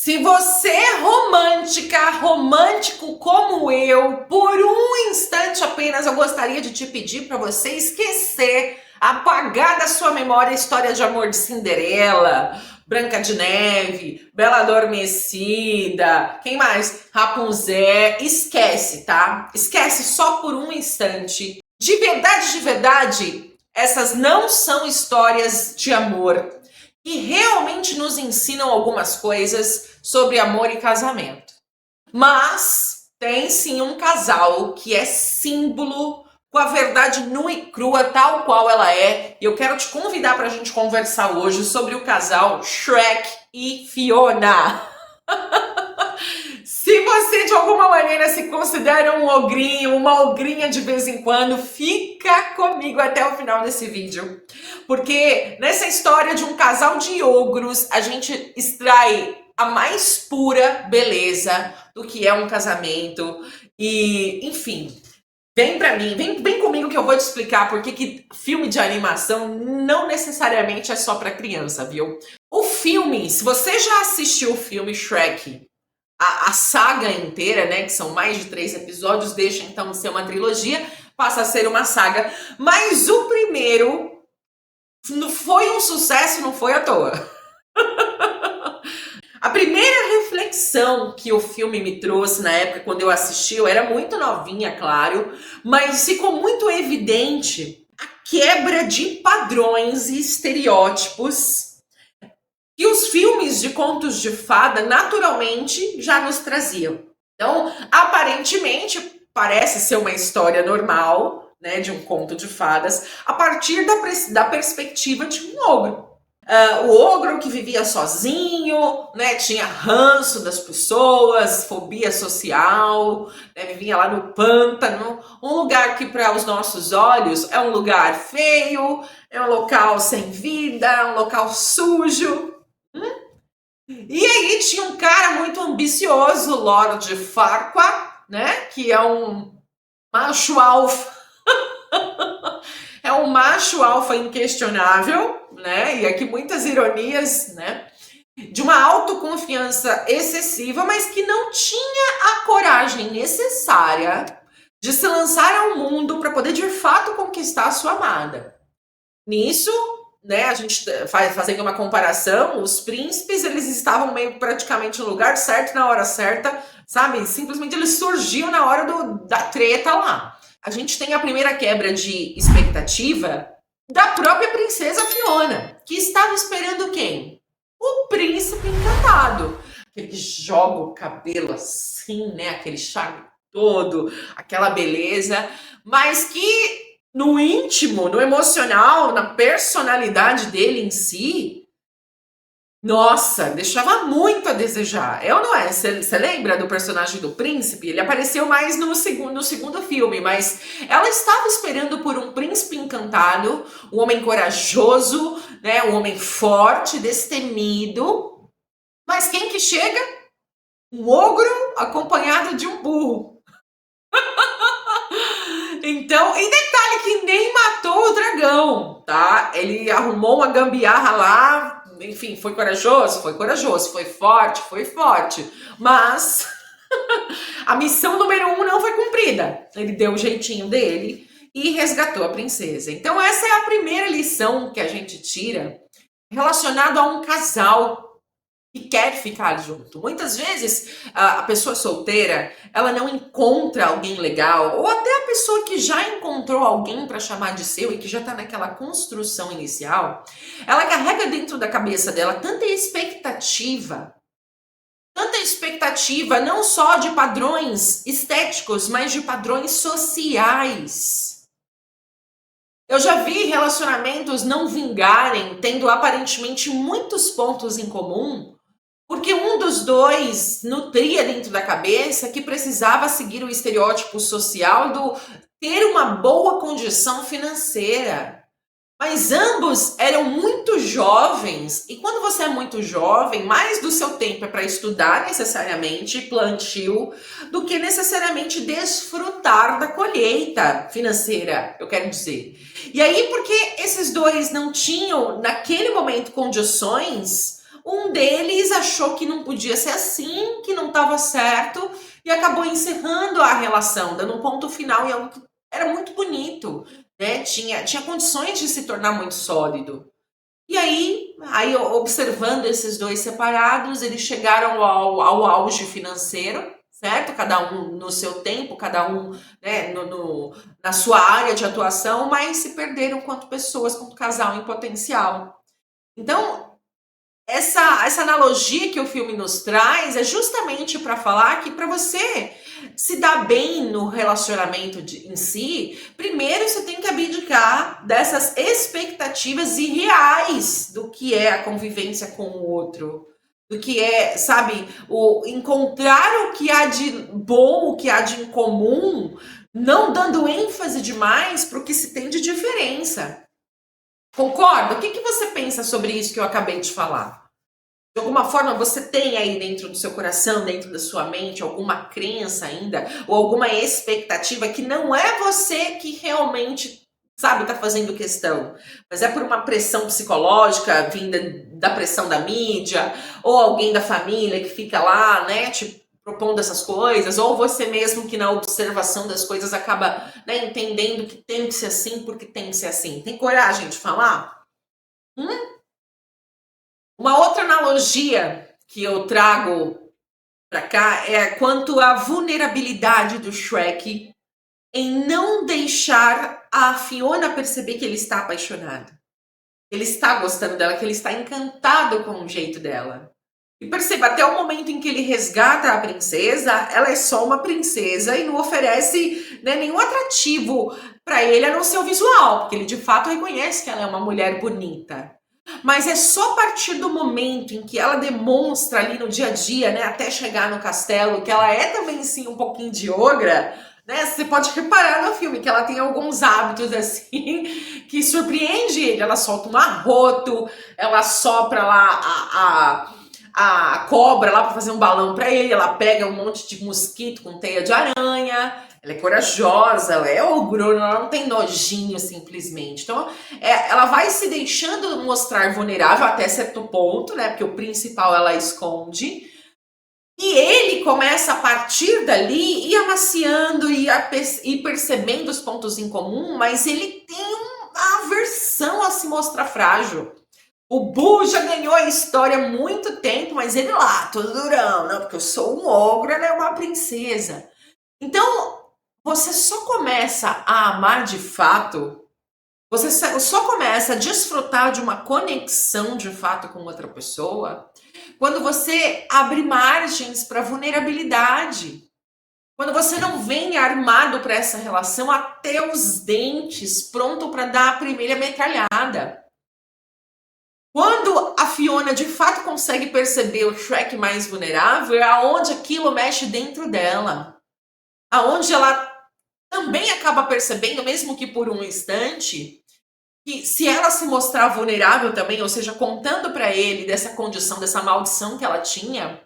Se você é romântica, romântico como eu, por um instante apenas eu gostaria de te pedir para você esquecer, apagar da sua memória a história de amor de Cinderela, Branca de Neve, Bela Adormecida, quem mais? Rapunzel, esquece, tá? Esquece só por um instante. De verdade, essas não são histórias de amor que realmente nos ensinam algumas coisas sobre amor e casamento. Mas tem sim um casal que é símbolo com a verdade nua e crua, tal qual ela é. E eu quero te convidar para a gente conversar hoje sobre o casal Shrek e Fiona. Se você de alguma maneira se considera um ogrinho, uma ogrinha de vez em quando, fica comigo até o final desse vídeo. Porque nessa história de um casal de ogros, a gente extrai a mais pura beleza do que é um casamento. E, enfim, vem pra mim, vem comigo que eu vou te explicar por que filme de animação não necessariamente é só pra criança, viu? O filme, se você já assistiu o filme Shrek, a saga inteira, né, que são mais de 3 episódios, deixa então de ser uma trilogia, passa a ser uma saga. Mas o primeiro foi um sucesso, não foi à toa. A primeira reflexão que o filme me trouxe na época quando eu assisti, eu era muito novinha, claro, mas ficou muito evidente a quebra de padrões e estereótipos que os filmes de contos de fada naturalmente já nos traziam. Então, aparentemente, parece ser uma história normal, né, de um conto de fadas, a partir da perspectiva de um ogro. O ogro que vivia sozinho, né, tinha ranço das pessoas, fobia social, né, vivia lá no pântano, um lugar que para os nossos olhos é um lugar feio, é um local sem vida, um local sujo. E aí tinha um cara muito ambicioso, Lord Farquaad, né? Que é um macho alfa. É um macho alfa inquestionável, né? E aqui muitas ironias, né? De uma autoconfiança excessiva, mas que não tinha a coragem necessária de se lançar ao mundo para poder de fato conquistar a sua amada. Nisso, né, a gente fazendo uma comparação, os príncipes, eles estavam meio praticamente no lugar certo, na hora certa, sabe? Simplesmente eles surgiam na hora da treta lá. A gente tem a primeira quebra de expectativa da própria princesa Fiona, que estava esperando quem? O príncipe encantado. Aquele que joga o cabelo assim, né? Aquele charme todo, aquela beleza, mas que no íntimo, no emocional, na personalidade dele em si, nossa, deixava muito a desejar. É ou não é? Você lembra do personagem do príncipe? Ele apareceu mais no segundo filme, mas ela estava esperando por um príncipe encantado, um homem corajoso, né, um homem forte, destemido. Mas quem que chega? Um ogro acompanhado de um burro. Então, em detalhe que nem matou o dragão, tá? Ele arrumou uma gambiarra lá, enfim, foi corajoso, foi forte, mas a missão número 1 não foi cumprida. Ele deu o jeitinho dele e resgatou a princesa. Então, essa é a primeira lição que a gente tira relacionado a um casal que quer ficar junto. Muitas vezes a pessoa solteira, ela não encontra alguém legal, ou até a pessoa que já encontrou alguém para chamar de seu e que já está naquela construção inicial, ela carrega dentro da cabeça dela tanta expectativa não só de padrões estéticos, mas de padrões sociais. Eu já vi relacionamentos não vingarem, tendo aparentemente muitos pontos em comum, porque um dos dois nutria dentro da cabeça que precisava seguir o estereótipo social do ter uma boa condição financeira. Mas ambos eram muito jovens, e quando você é muito jovem, mais do seu tempo é para estudar necessariamente, plantio, do que necessariamente desfrutar da colheita financeira, eu quero dizer. E aí, porque esses dois não tinham, naquele momento, condições, um deles achou que não podia ser assim, que não estava certo, e acabou encerrando a relação, dando um ponto final em algo que era muito bonito, né? Tinha condições de se tornar muito sólido. E aí observando esses dois separados, eles chegaram ao auge financeiro, certo? Cada um no seu tempo, cada um, né, na sua área de atuação, mas se perderam quanto pessoas, quanto casal em potencial. Então, essa analogia que o filme nos traz é justamente para falar que para você se dar bem no relacionamento em si, primeiro você tem que abdicar dessas expectativas irreais do que é a convivência com o outro. Do que é, sabe, o encontrar o que há de bom, o que há de incomum, não dando ênfase demais para o que se tem de diferença. Concorda? O que você pensa sobre isso que eu acabei de falar? De alguma forma você tem aí dentro do seu coração, dentro da sua mente, alguma crença ainda, ou alguma expectativa que não é você que realmente, sabe, tá fazendo questão, mas é por uma pressão psicológica vinda da pressão da mídia, ou alguém da família que fica lá, né, te propondo essas coisas, ou você mesmo que na observação das coisas acaba, né, entendendo que tem que ser assim porque tem que ser assim. Tem coragem de falar? Uma outra analogia que eu trago para cá é quanto à vulnerabilidade do Shrek em não deixar a Fiona perceber que ele está apaixonado. Ele está gostando dela, que ele está encantado com o jeito dela. E perceba, até o momento em que ele resgata a princesa, ela é só uma princesa e não oferece, né, nenhum atrativo para ele, a não ser o visual, porque ele de fato reconhece que ela é uma mulher bonita. Mas é só a partir do momento em que ela demonstra ali no dia a dia, né, até chegar no castelo, que ela é também sim um pouquinho de ogra, né? Você pode reparar no filme que ela tem alguns hábitos assim que surpreende ele. Ela solta um arroto, ela sopra lá a cobra lá para fazer um balão para ele, ela pega um monte de mosquito com teia de aranha. Ela é corajosa, ela é ogrona, ela não tem nojinho simplesmente. Então, ela vai se deixando mostrar vulnerável até certo ponto, né? Porque o principal ela esconde. E ele começa a partir dali ir amaciando e percebendo os pontos em comum, mas ele tem uma aversão a se mostrar frágil. O Boo já ganhou a história há muito tempo, mas ele lá, todo durão, não, porque eu sou um ogro, ela é uma princesa. Então, você só começa a amar de fato, você só começa a desfrutar de uma conexão de fato com outra pessoa, quando você abre margens para vulnerabilidade. Quando você não vem armado para essa relação até os dentes, pronto para dar a primeira metralhada. Quando a Fiona de fato consegue perceber o Shrek mais vulnerável, é aonde aquilo mexe dentro dela. Aonde ela também acaba percebendo, mesmo que por um instante, que se ela se mostrar vulnerável também, ou seja, contando para ele dessa condição, dessa maldição que ela tinha,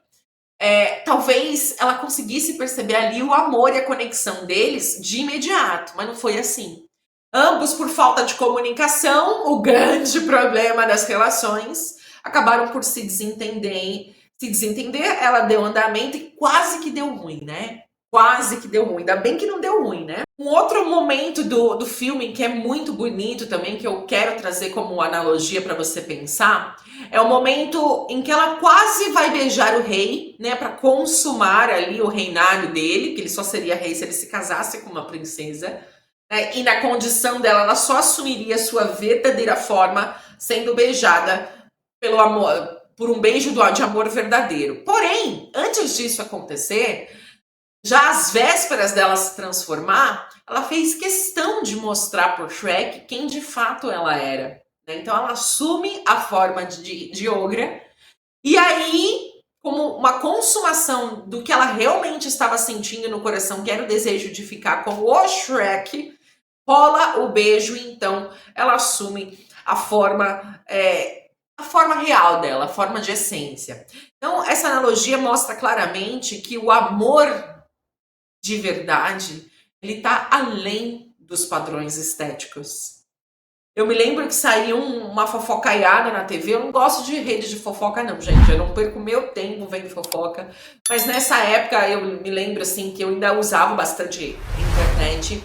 talvez ela conseguisse perceber ali o amor e a conexão deles de imediato, mas não foi assim. Ambos, por falta de comunicação, o grande problema das relações, acabaram por se desentender. Se desentender, ela deu andamento e quase que deu ruim, né? Quase que deu ruim. Ainda bem que não deu ruim, né? Um outro momento do filme que é muito bonito também, que eu quero trazer como analogia para você pensar, é o momento em que ela quase vai beijar o rei, né, para consumar ali o reinado dele, que ele só seria rei se ele se casasse com uma princesa. E na condição dela, ela só assumiria sua verdadeira forma sendo beijada pelo amor, por um beijo de amor verdadeiro. Porém, antes disso acontecer, já às vésperas dela se transformar, ela fez questão de mostrar para o Shrek quem de fato ela era. Então ela assume a forma de ogra, e aí, como uma consumação do que ela realmente estava sentindo no coração, que era o desejo de ficar com o Shrek, rola o beijo e então ela assume a forma real dela, a forma de essência. Então essa analogia mostra claramente que o amor de verdade, ele está além dos padrões estéticos. Eu me lembro que saiu uma fofocaiada na TV. Eu não gosto de rede de fofoca, não, gente. Eu não perco meu tempo vendo fofoca. Mas nessa época eu me lembro assim que eu ainda usava bastante internet,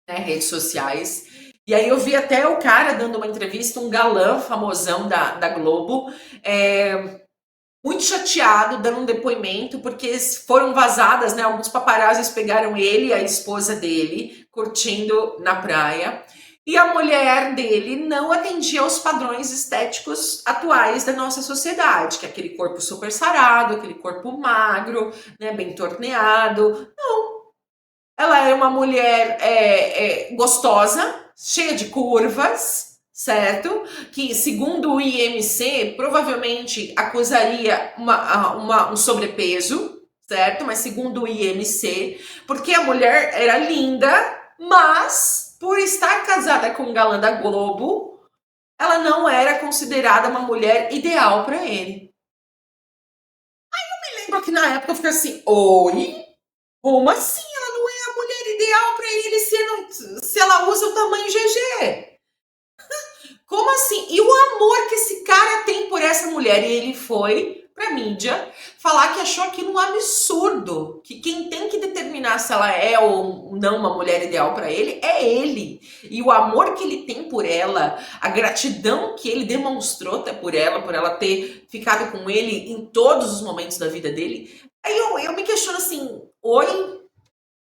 né, redes sociais. E aí eu vi até o cara dando uma entrevista, um galã famosão da Globo, muito chateado, dando um depoimento, porque foram vazadas, né? Alguns paparazzis pegaram ele e a esposa dele curtindo na praia. E a mulher dele não atendia aos padrões estéticos atuais da nossa sociedade, que é aquele corpo super sarado, aquele corpo magro, né, bem torneado. Ela é uma mulher gostosa, cheia de curvas, certo? Que, segundo o IMC, provavelmente acusaria um sobrepeso, certo? Mas segundo o IMC, porque a mulher era linda, mas por estar casada com um galã da Globo, ela não era considerada uma mulher ideal para ele. Eu lembro que na época eu fiquei assim, oi? Como assim ela não é a mulher ideal para ele se ela usa o tamanho GG? Como assim? E o amor que esse cara tem por essa mulher? E ele foi pra mídia falar que achou aquilo um absurdo. Que quem tem que determinar se ela é ou não uma mulher ideal para ele é ele. E o amor que ele tem por ela, a gratidão que ele demonstrou até por ela ter ficado com ele em todos os momentos da vida dele. Aí eu me questiono assim, oi?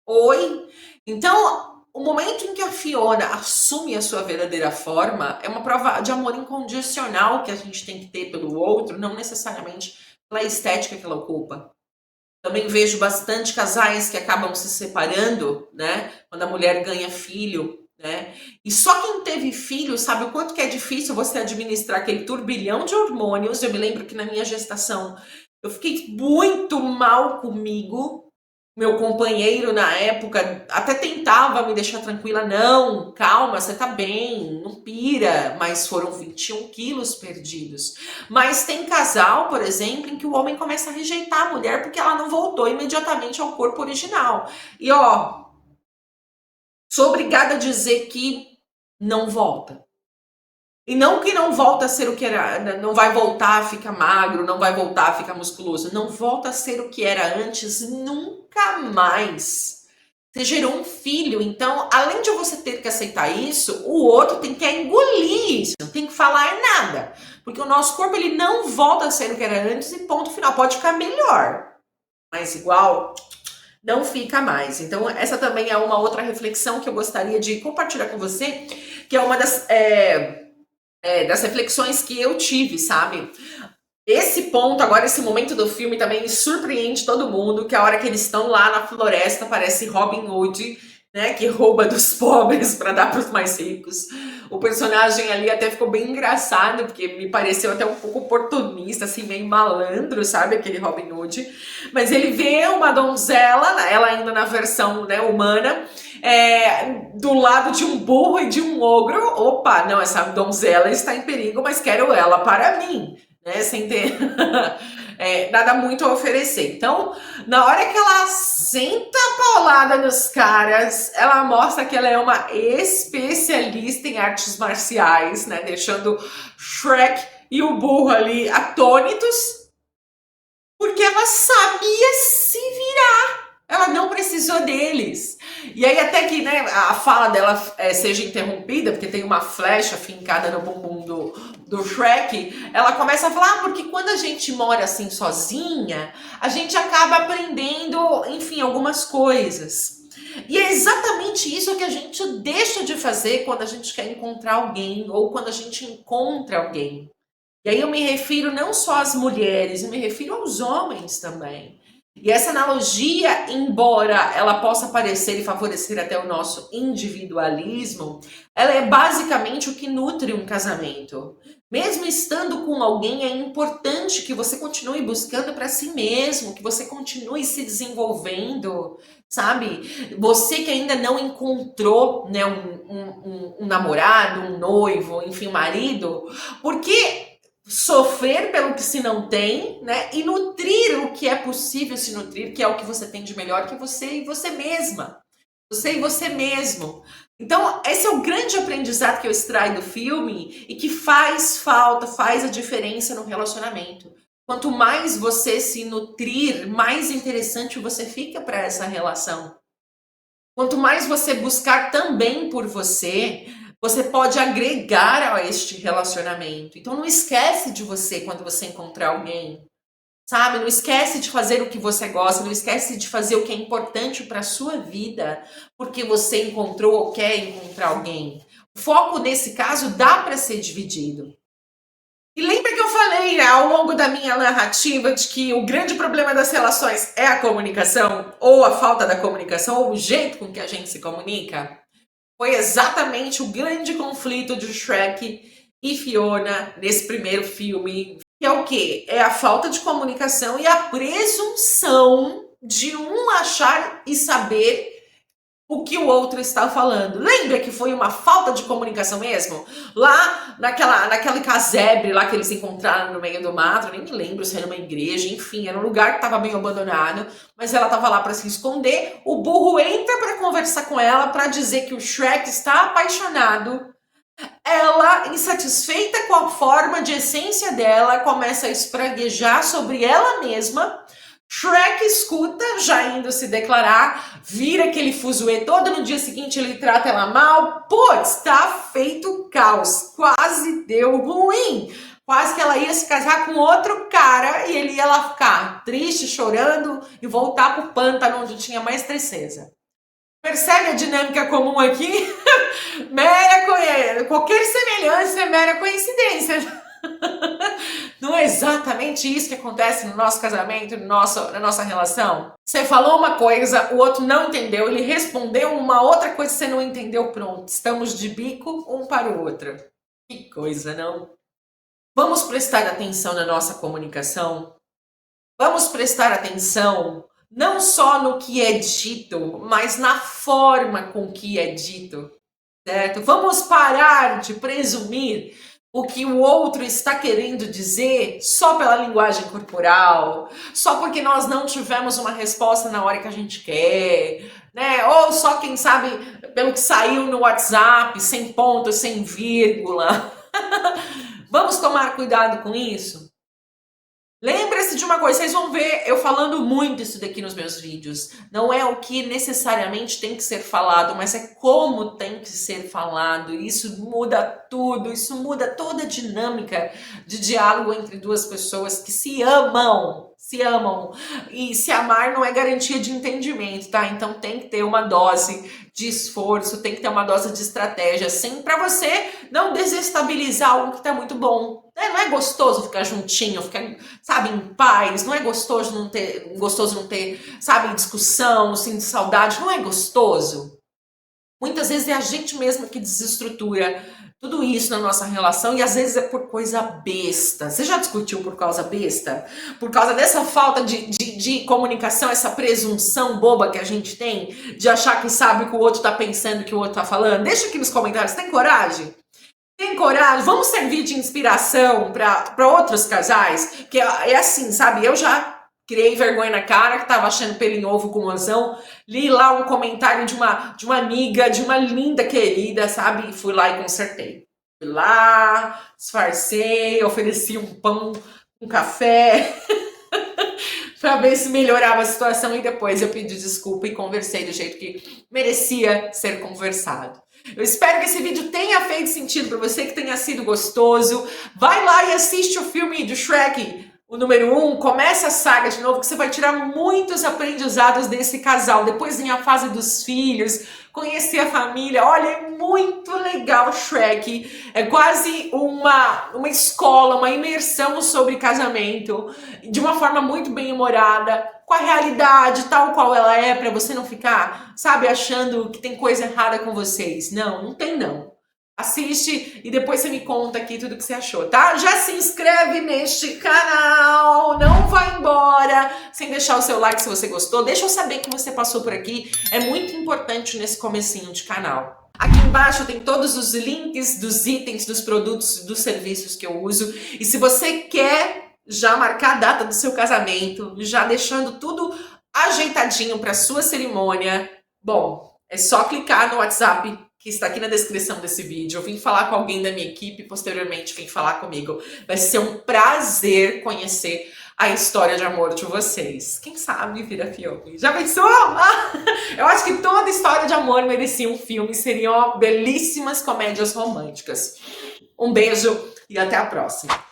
Oi? Então, o momento em que a Fiona assume a sua verdadeira forma é uma prova de amor incondicional que a gente tem que ter pelo outro, não necessariamente pela estética que ela ocupa. Também vejo bastante casais que acabam se separando, né? Quando a mulher ganha filho, né? E só quem teve filho sabe o quanto que é difícil você administrar aquele turbilhão de hormônios. Eu me lembro que na minha gestação eu fiquei muito mal comigo. Meu companheiro na época até tentava me deixar tranquila, não, calma, você tá bem, não pira, mas foram 21 quilos perdidos. Mas tem casal, por exemplo, em que o homem começa a rejeitar a mulher porque ela não voltou imediatamente ao corpo original. E ó, sou obrigada a dizer que não volta. E não que não volta a ser o que era, não vai voltar a ficar magro, não vai voltar a ficar musculoso, não volta a ser o que era antes nunca mais. Você gerou um filho, então, além de você ter que aceitar isso, o outro tem que engolir isso, não tem que falar nada. Porque o nosso corpo ele não volta a ser o que era antes e ponto final. Pode ficar melhor, mas igual não fica mais. Então, essa também é uma outra reflexão que eu gostaria de compartilhar com você, que é uma das reflexões que eu tive, sabe? Esse ponto, agora, esse momento do filme também surpreende todo mundo, que a hora que eles estão lá na floresta, parece Robin Hood, né, que rouba dos pobres para dar para os mais ricos. O personagem ali até ficou bem engraçado, porque me pareceu até um pouco oportunista, assim, meio malandro, sabe, aquele Robin Hood. Mas ele vê uma donzela, ela ainda na versão, né, humana, do lado de um burro e de um ogro. Opa, não, essa donzela está em perigo, mas quero ela para mim, né, sem ter nada muito a oferecer. Então, na hora que ela senta a paulada nos caras, ela mostra que ela é uma especialista em artes marciais, né, deixando Shrek e o burro ali atônitos, porque ela sabia se virar. Ela não precisou deles. E aí até que, né, a fala dela seja interrompida, porque tem uma flecha fincada no bumbum do Shrek, ela começa a falar, porque quando a gente mora assim sozinha, a gente acaba aprendendo, enfim, algumas coisas. E é exatamente isso que a gente deixa de fazer quando a gente quer encontrar alguém, ou quando a gente encontra alguém. E aí eu me refiro não só às mulheres, eu me refiro aos homens também. E essa analogia, embora ela possa parecer e favorecer até o nosso individualismo, ela é basicamente o que nutre um casamento. Mesmo estando com alguém, é importante que você continue buscando para si mesmo, que você continue se desenvolvendo, sabe? Você que ainda não encontrou, né, um namorado, um noivo, enfim, um marido, porque sofrer pelo que se não tem, né? E nutrir o que é possível se nutrir, que é o que você tem de melhor que você e você mesma. Você e você mesmo. Então, esse é o grande aprendizado que eu extraio do filme e que faz falta, faz a diferença no relacionamento. Quanto mais você se nutrir, mais interessante você fica para essa relação. Quanto mais você buscar também por você, você pode agregar a este relacionamento. Então, não esquece de você quando você encontrar alguém. Sabe, não esquece de fazer o que você gosta, não esquece de fazer o que é importante para a sua vida, porque você encontrou ou quer encontrar alguém. O foco nesse caso dá para ser dividido. E lembra que eu falei, né, ao longo da minha narrativa de que o grande problema das relações é a comunicação, ou a falta da comunicação, ou o jeito com que a gente se comunica? Foi exatamente o grande conflito de Shrek e Fiona nesse primeiro filme, que é o quê? É a falta de comunicação e a presunção de um achar e saber o que o outro está falando. Lembra que foi uma falta de comunicação mesmo? Lá naquele casebre lá que eles encontraram no meio do mato, eu nem me lembro se era uma igreja, enfim, era um lugar que estava bem abandonado, mas ela estava lá para se esconder. O burro entra para conversar com ela, para dizer que o Shrek está apaixonado. Ela, insatisfeita com a forma de essência dela, começa a espraguejar sobre ela mesma. Shrek escuta, já indo se declarar, vira aquele fuzuê todo, no dia seguinte ele trata ela mal. Putz, tá feito caos, quase deu ruim. Quase que ela ia se casar com outro cara e ele ia lá ficar triste, chorando e voltar pro pântano onde tinha mais tristeza. Percebe a dinâmica comum aqui? Qualquer semelhança é mera coincidência. Não é exatamente isso que acontece no nosso casamento, na nossa relação? Você falou uma coisa, o outro não entendeu, ele respondeu uma outra coisa que você não entendeu, pronto. Estamos de bico um para o outro. Que coisa, não? Vamos prestar atenção na nossa comunicação? Vamos prestar atenção não só no que é dito, mas na forma com que é dito, certo? Vamos parar de presumir o que o outro está querendo dizer só pela linguagem corporal, só porque nós não tivemos uma resposta na hora que a gente quer, né? Ou só, quem sabe, pelo que saiu no WhatsApp, sem ponto, sem vírgula. Vamos tomar cuidado com isso? Lembre-se de uma coisa, vocês vão ver eu falando muito isso daqui nos meus vídeos. Não é o que necessariamente tem que ser falado, mas é como tem que ser falado. Isso muda tudo, isso muda toda a dinâmica de diálogo entre duas pessoas que se amam. Se amam. E se amar não é garantia de entendimento, tá? Então tem que ter uma dose de esforço, tem que ter uma dose de estratégia, assim, para você não desestabilizar algo que tá muito bom. Não é gostoso ficar juntinho, ficar, sabe, em paz, não é gostoso não ter, sabe, discussão, assim, de saudade, não é gostoso? Muitas vezes é a gente mesma que desestrutura tudo isso na nossa relação e às vezes é por coisa besta. Você já discutiu por causa besta? Por causa dessa falta de comunicação, essa presunção boba que a gente tem de achar que sabe o que o outro tá pensando, o que o outro tá falando? Deixa aqui nos comentários, tem coragem? Tem coragem? Vamos servir de inspiração para outros casais? Que é assim, sabe? Eu já criei vergonha na cara, que tava achando pelo em ovo com mozão. Li lá um comentário de uma amiga, de uma linda querida, sabe? E fui lá e consertei. Fui lá, disfarcei, ofereci um pão, um café, para ver se melhorava a situação. E depois eu pedi desculpa e conversei do jeito que merecia ser conversado. Eu espero que esse vídeo tenha feito sentido para você, que tenha sido gostoso. Vai lá e assiste o filme do Shrek, o número 1, começa a saga de novo, que você vai tirar muitos aprendizados desse casal. Depois vem a fase dos filhos, conhecer a família. Olha, é muito legal Shrek. É quase uma escola, uma imersão sobre casamento, de uma forma muito bem humorada, com a realidade tal qual ela é, para você não ficar, sabe, achando que tem coisa errada com vocês. Não, não tem não. Assiste e depois você me conta aqui tudo que você achou, tá? Já se inscreve neste canal, não vai embora sem deixar o seu like se você gostou. Deixa eu saber que você passou por aqui, é muito importante nesse comecinho de canal. Aqui embaixo tem todos os links dos itens, dos produtos, dos serviços que eu uso. E se você quer já marcar a data do seu casamento, já deixando tudo ajeitadinho para sua cerimônia, bom, é só clicar no WhatsApp que está aqui na descrição desse vídeo. Eu vim falar com alguém da minha equipe, posteriormente vim falar comigo. Vai ser um prazer conhecer a história de amor de vocês. Quem sabe vira filme. Já pensou? Eu acho que toda história de amor merecia um filme. Seriam belíssimas comédias românticas. Um beijo e até a próxima.